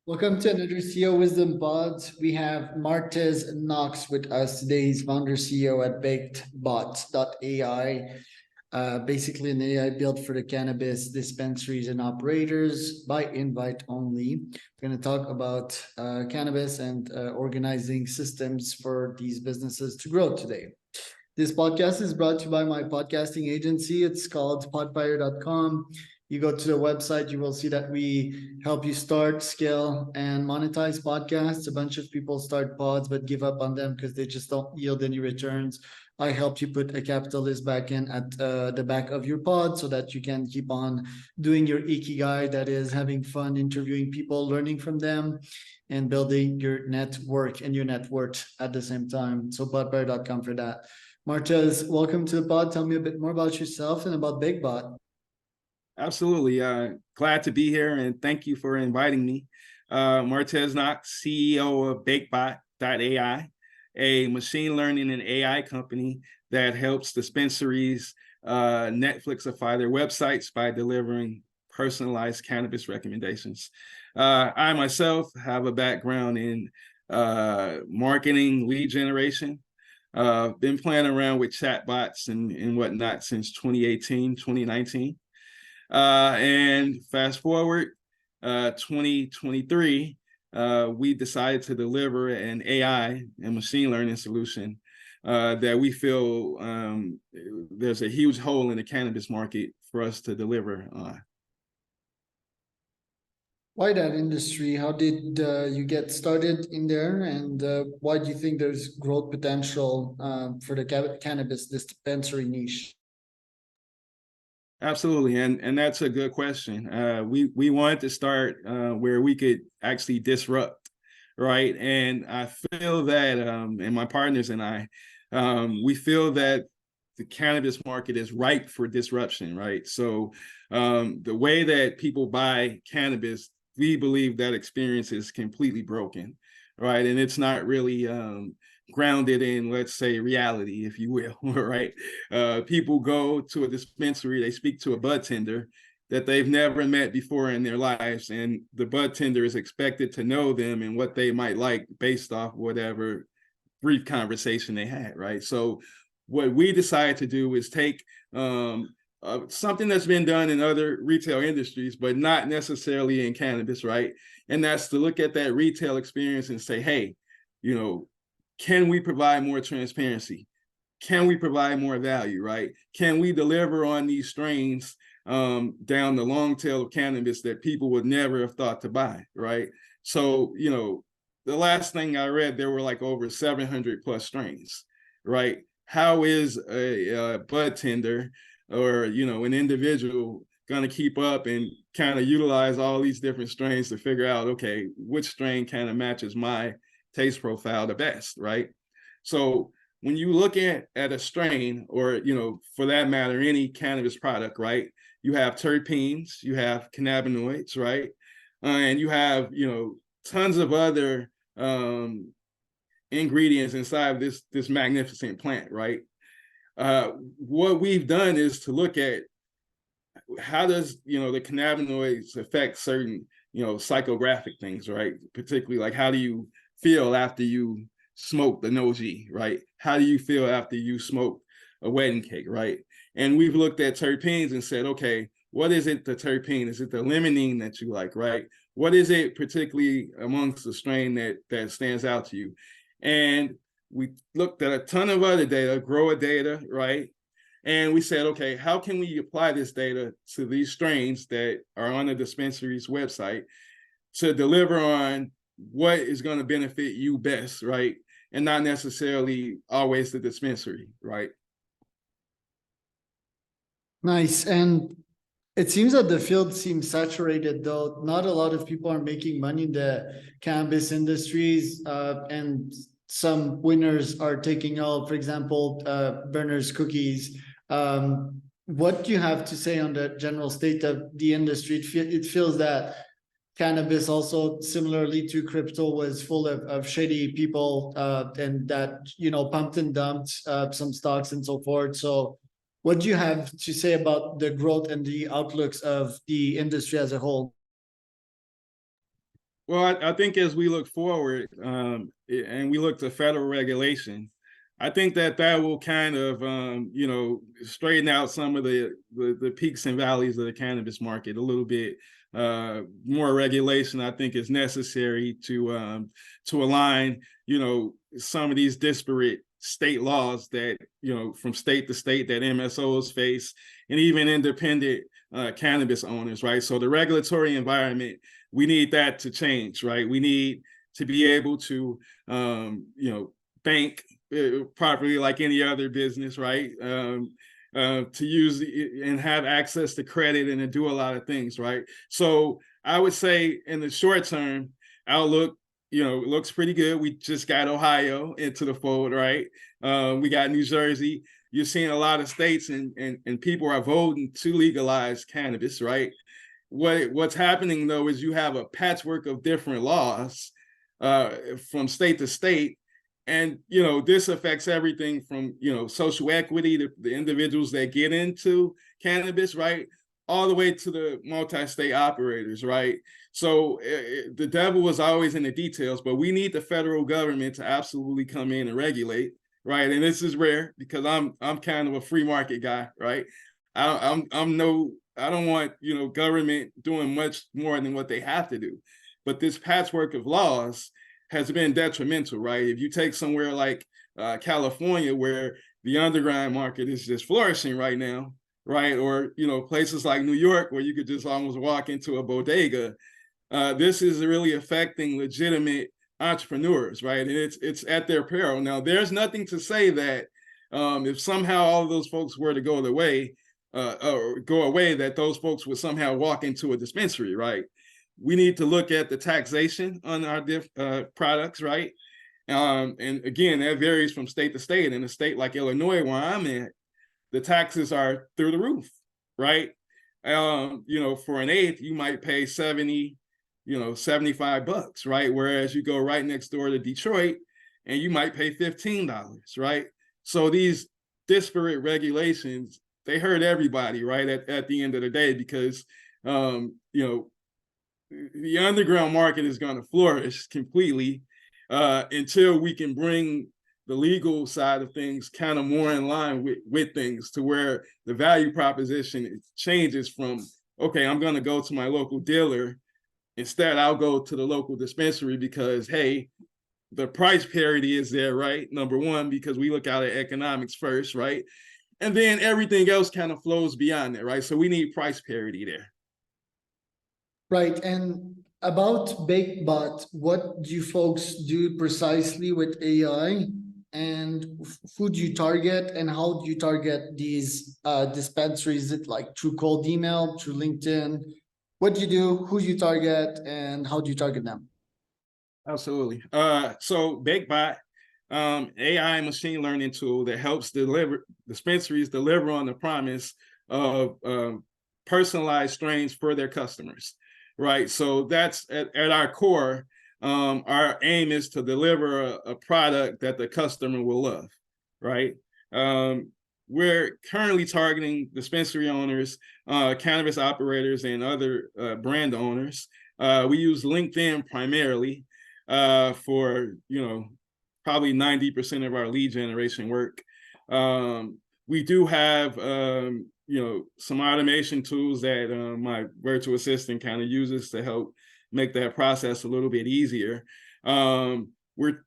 Welcome to another CEO Wisdom Pod. We have Martez Knox with us today. He's founder CEO at BakedBot.ai. Basically an AI built for the cannabis dispensaries and operators by invite only. We're going to talk about cannabis and organizing systems for these businesses to grow today. This podcast is brought to you by my podcasting agency. It's called podfire.com. You go to the website, you will see that we help you start, scale, and monetize podcasts. A bunch of people start pods but give up on them because they just don't yield any returns. I helped you put a capitalist back in at the back of your pod so that you can keep on doing your ikigai, that is having fun, interviewing people, learning from them, and building your network and your net worth at the same time. So podfire.com for that. Martez, welcome to the pod. Tell me a bit more about yourself and about BakedBot. Absolutely. Glad to be here and thank you for inviting me. Martez Knox, CEO of BakedBot.ai, a machine learning and AI company that helps dispensaries Netflixify their websites by delivering personalized cannabis recommendations. I myself have a background in marketing, lead generation. Been playing around with chatbots and whatnot since 2018, 2019. And fast forward 2023, we decided to deliver an AI and machine learning solution that we feel there's a huge hole in the cannabis market for us to deliver on. Why that industry? How did you get started in there? And why do you think there's growth potential for the cannabis dispensary niche? Absolutely, and that's a good question. We wanted to start where we could actually disrupt, right? And I feel that, and my partners and I, we feel that the cannabis market is ripe for disruption, right? So the way that people buy cannabis, we believe that experience is completely broken, right? And it's not really grounded in, let's say, reality, if you will, right? People go to a dispensary, they speak to a budtender that they've never met before in their lives, and the budtender is expected to know them and what they might like based off whatever brief conversation they had, right? So what we decided to do is take something that's been done in other retail industries, but not necessarily in cannabis, right? And that's to look at that retail experience and say, hey, you know, can we provide more transparency? Can we provide more value, right? Can we deliver on these strains down the long tail of cannabis that people would never have thought to buy, right? So, you know, the last thing I read, there were like over 700 plus strains, right? How is a bud tender or, you know, an individual going to keep up and kind of utilize all these different strains to figure out, okay, which strain kind of matches my taste profile the best, right? So when you look at a strain, or, you know, for that matter, any cannabis product, right? You have terpenes, you have cannabinoids, right? And you have, you know, tons of other ingredients inside of this magnificent plant, right? What we've done is to look at how does, you know, the cannabinoids affect certain, you know, psychographic things, right? Particularly like, how do you feel after you smoke the noji, right? How do you feel after you smoke a wedding cake, right? And we've looked at terpenes and said, okay, what is it, the terpene? Is it the limonene that you like, right? What is it particularly amongst the strain that stands out to you? And we looked at a ton of other data, grower data, right? And we said, okay, how can we apply this data to these strains that are on the dispensary's website to deliver on what is going to benefit you best, right? And not necessarily always the dispensary, right? Nice. And it seems that the field seems saturated, though not a lot of people are making money in the cannabis industries, and some winners are taking out, for example, Berners Cookies. What do you have to say on the general state of the industry? It feels that cannabis, also similarly to crypto, was full of shady people, and that, you know, pumped and dumped some stocks and so forth. So what do you have to say about the growth and the outlooks of the industry as a whole? Well, I think as we look forward, and we look to federal regulation, I think that will kind of, straighten out some of the peaks and valleys of the cannabis market a little bit. More regulation, I think, is necessary to align, some of these disparate state laws that, from state to state that MSOs face, and even independent cannabis owners, right? So the regulatory environment, we need that to change, right? We need to be able to, bank properly like any other business, right? To use and have access to credit and to do a lot of things, right? So I would say in the short term, outlook, it looks pretty good. We just got Ohio into the fold, right? We got New Jersey. You're seeing a lot of states and people are voting to legalize cannabis, right? What's happening though is you have a patchwork of different laws from state to state, and this affects everything from social equity to the individuals that get into cannabis, right, all the way to the multi-state operators, right? So the devil is always in the details, but we need the federal government to absolutely come in and regulate, right? And this is rare because I'm kind of a free market guy, right? I don't want government doing much more than what they have to do, but this patchwork of laws has been detrimental, right? If you take somewhere like California, where the underground market is just flourishing right now, right? Or places like New York, where you could just almost walk into a bodega. This is really affecting legitimate entrepreneurs, right? And it's at their peril. Now, there's nothing to say that if somehow all of those folks were to go away, that those folks would somehow walk into a dispensary, right? We need to look at the taxation on our products, right? And again, that varies from state to state. In a state like Illinois, where I'm at, the taxes are through the roof, right? For an eighth, you might pay 70, $75, right? Whereas you go right next door to Detroit and you might pay $15, right? So these disparate regulations, they hurt everybody, right? At the end of the day, because the underground market is going to flourish completely until we can bring the legal side of things kind of more in line with things, to where the value proposition changes from, okay, I'm going to go to my local dealer. Instead, I'll go to the local dispensary because, hey, the price parity is there, right? Number one, because we look out at economics first, right? And then everything else kind of flows beyond that, right? So we need price parity there. Right. And about Baked Bot, what do you folks do precisely with AI? And who do you target, and how do you target these dispensaries? Is it like through cold email, through LinkedIn? What do you do? Who do you target, and how do you target them? Absolutely. So BakeBot, AI machine learning tool that helps dispensaries deliver on the promise of personalized strains for their customers, right? So that's at our core. Our aim is to deliver a product that the customer will love, right? We're currently targeting dispensary owners, cannabis operators, and other brand owners. We use LinkedIn primarily for, probably 90% of our lead generation work. We do have, some automation tools that my virtual assistant kind of uses to help make that process a little bit easier. We're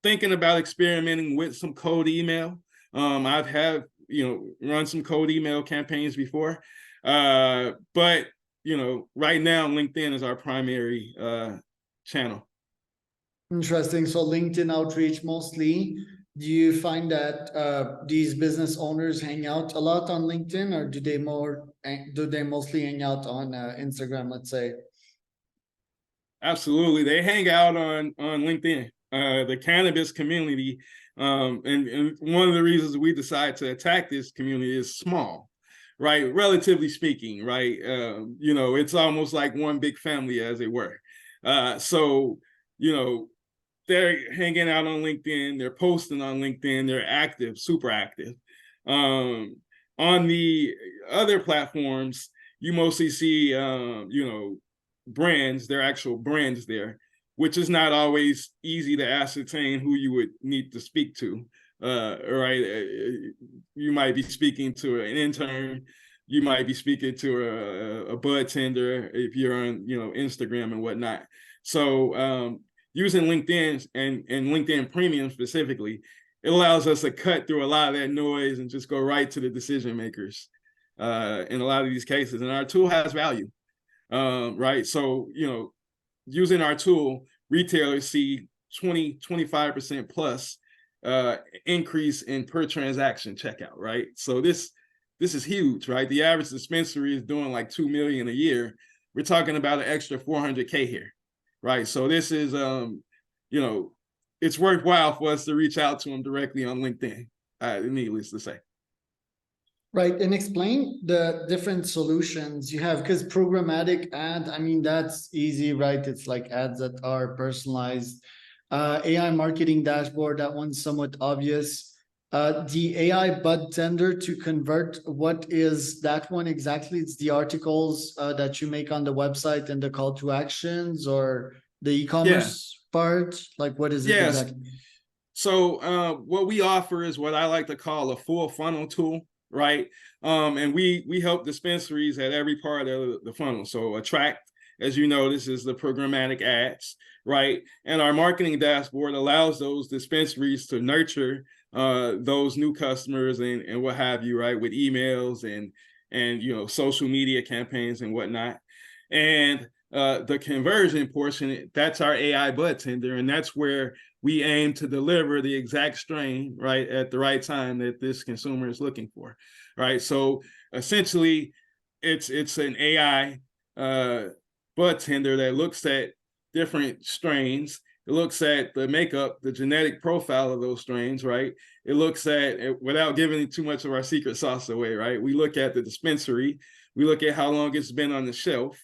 thinking about experimenting with some cold email. I've had, run some cold email campaigns before, but right now LinkedIn is our primary channel. Interesting. So LinkedIn outreach mostly. Do you find that these business owners hang out a lot on LinkedIn, or do they mostly hang out on Instagram, let's say? Absolutely, they hang out on LinkedIn. The cannabis community, and one of the reasons we decided to attack this community is small, right? Relatively speaking, right? It's almost like one big family, as it were. So they're hanging out on LinkedIn, they're posting on LinkedIn, they're active, super active. On the other platforms, you mostly see, brands, their actual brands there, which is not always easy to ascertain who you would need to speak to. Right? You might be speaking to an intern, you might be speaking to a budtender if you're on, Instagram and whatnot. So using LinkedIn and LinkedIn Premium specifically, it allows us to cut through a lot of that noise and just go right to the decision makers in a lot of these cases. And our tool has value, right? So, using our tool, retailers see 25% plus increase in per transaction checkout, right? So this is huge, right? The average dispensary is doing like 2 million a year. We're talking about an extra 400K here, right? So this is, it's worthwhile for us to reach out to them directly on LinkedIn, needless to say. Right, and explain the different solutions you have, because programmatic ad, I mean, that's easy, right? It's like ads that are personalized. AI marketing dashboard, that one's somewhat obvious. The AI budtender to convert, what is that one exactly? It's the articles that you make on the website and the call to actions, or the e-commerce part? Like, what is it exactly? So what we offer is what I like to call a full funnel tool, right? And we help dispensaries at every part of the funnel. So attract, as you know, this is the programmatic ads, right? And our marketing dashboard allows those dispensaries to nurture those new customers and what have you, right? With emails and social media campaigns and whatnot. And the conversion portion, that's our AI budtender, and that's where we aim to deliver the exact strain, right, at the right time that this consumer is looking for, right? So essentially, it's an AI budtender that looks at different strains. It looks at the makeup, the genetic profile of those strains, right? It looks at, without giving too much of our secret sauce away, right? We look at the dispensary. We look at how long it's been on the shelf,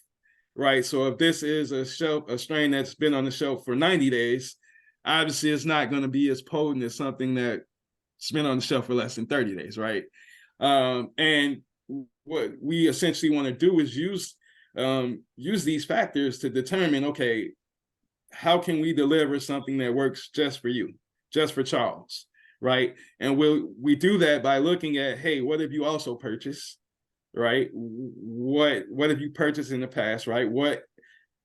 right? So if this is a strain that's been on the shelf for 90 days, obviously it's not going to be as potent as something that's been on the shelf for less than 30 days, right? And what we essentially want to do is use these factors to determine, okay, how can we deliver something that works just for you, just for Charles, right? And we do that by looking at, hey, what have you also purchased, right? What have you purchased in the past, right? What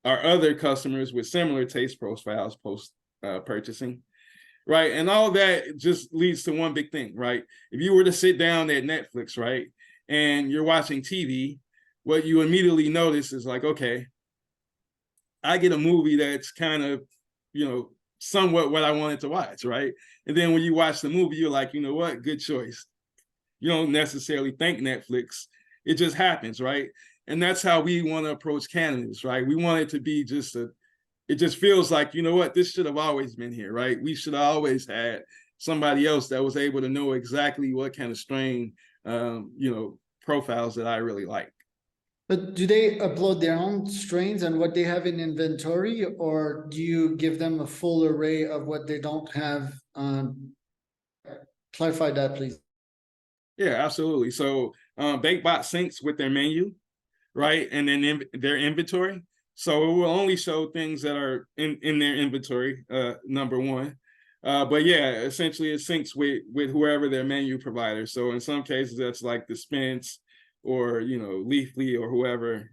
are other customers with similar taste profiles post purchasing, right? And all that just leads to one big thing, right? If you were to sit down at Netflix, right, and you're watching TV, what you immediately notice is like, okay, I get a movie that's kind of, somewhat what I wanted to watch, right? And then when you watch the movie, you're like, you know what, good choice. You don't necessarily thank Netflix. It just happens, right? And that's how we want to approach cannabis, right? We want it to be it just feels like, you know what, this should have always been here, right? We should have always had somebody else that was able to know exactly what kind of strain, profiles that I really like. But do they upload their own strains and what they have in inventory, or do you give them a full array of what they don't have? Clarify that, please. Yeah, absolutely. So BakeBot syncs with their menu, right? And then their inventory. So it will only show things that are in their inventory, number one. But yeah, essentially it syncs with whoever their menu provider. So in some cases, that's like Dispense or, Leafly or whoever.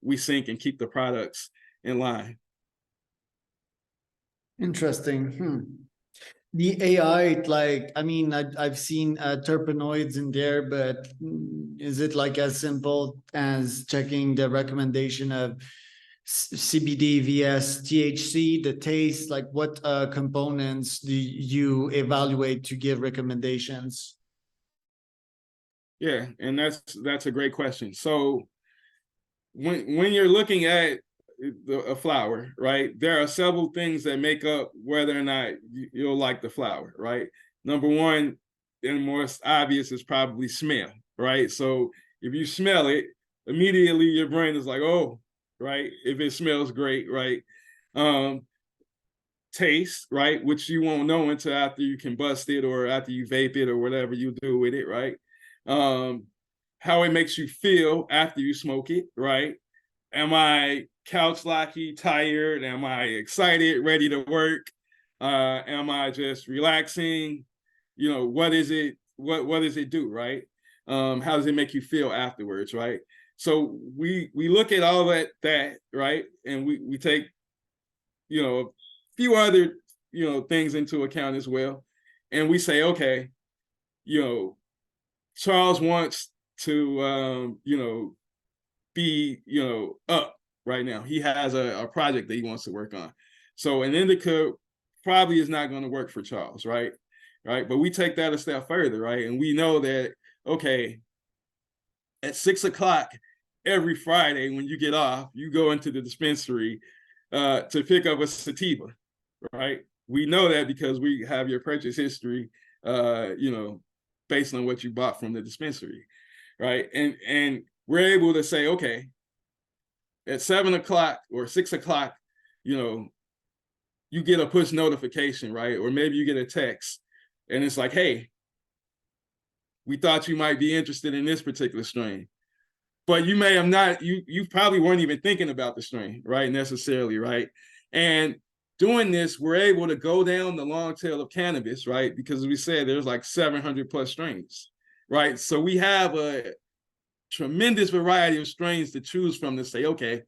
We sync and keep the products in line. Interesting. The AI, like, I mean, I've seen terpenoids in there, but is it like as simple as checking the recommendation of CBD vs THC, the taste? Like, what components do you evaluate to give recommendations? Yeah, and that's a great question. So when you're looking at a flower, right, there are several things that make up whether or not you'll like the flower, right? Number one, and most obvious, is probably smell, right? So if you smell it, immediately your brain is like, oh, right, if it smells great, right? Taste, right, which you won't know until after you combust it or after you vape it or whatever you do with it, right? How it makes you feel after you smoke it, right? am I couch locky, tired? Am I excited, ready to work? Am I just relaxing? What is it? What does it do, right? How does it make you feel afterwards, right? So we look at all that, right? And we take, a few other, things into account as well. And we say, okay, Charles wants to, be, up right now. He has a project that he wants to work on. So an indica probably is not going to work for Charles, right? Right. But we take that a step further, right? And we know that, okay, at 6 o'clock every Friday when you get off, you go into the dispensary to pick up a sativa, right? We know that because we have your purchase history, based on what you bought from the dispensary, right? And we're able to say, okay, at 7 o'clock or 6 o'clock, you get a push notification, right? Or maybe you get a text and it's like, hey, we thought you might be interested in this particular strain. But you may have not, you probably weren't even thinking about the strain, right? Necessarily, right? And doing this, we're able to go down the long tail of cannabis, right? Because as we said, there's like 700 plus strains, right? So we have a tremendous variety of strains to choose from to say, okay,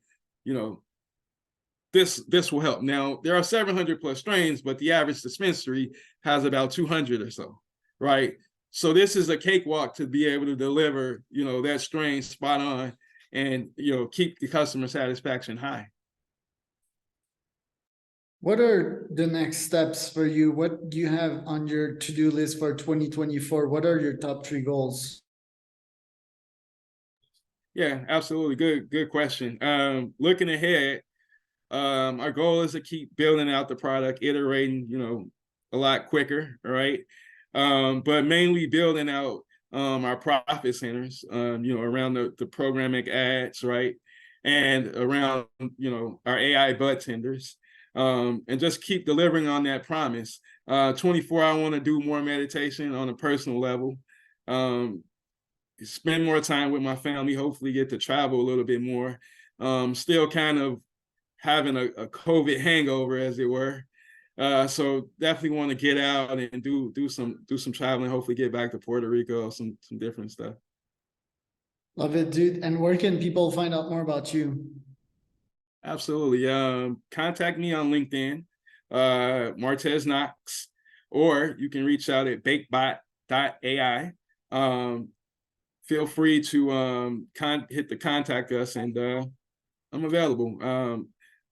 this will help. Now, there are 700 plus strains, but the average dispensary has about 200 or so, right? So this is a cakewalk to be able to deliver, that strain spot on and, keep the customer satisfaction high. What are the next steps for you? What do you have on your to-do list for 2024? What are your top 3 goals? Yeah, absolutely. Good question. Looking ahead, our goal is to keep building out the product, iterating, a lot quicker, right? But mainly building out our profit centers, around the programmatic ads, right? And around, our AI budtenders, and just keep delivering on that promise. 24, I want to do more meditation on a personal level. Spend more time with my family, hopefully get to travel a little bit more. Still kind of having a COVID hangover, as it were. So definitely want to get out and do some traveling, hopefully get back to Puerto Rico, some different stuff. Love it, dude. And where can people find out more about you? Absolutely. Contact me on LinkedIn, Martez Knox, or you can reach out at bakebot.ai. Feel free to hit the contact us, and I'm available.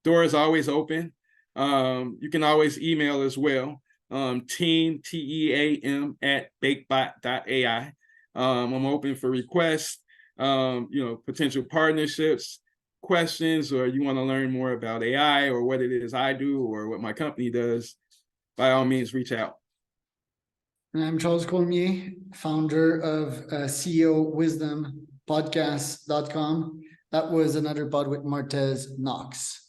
Door is always open. You can always email as well. Team, TEAM at bakebot.ai. I'm open for requests, potential partnerships, questions, or you want to learn more about AI or what it is I do or what my company does. By all means, reach out. And I'm Charles Cormier, founder of CEO Wisdom Podcast.com. That was another pod with Martez Knox.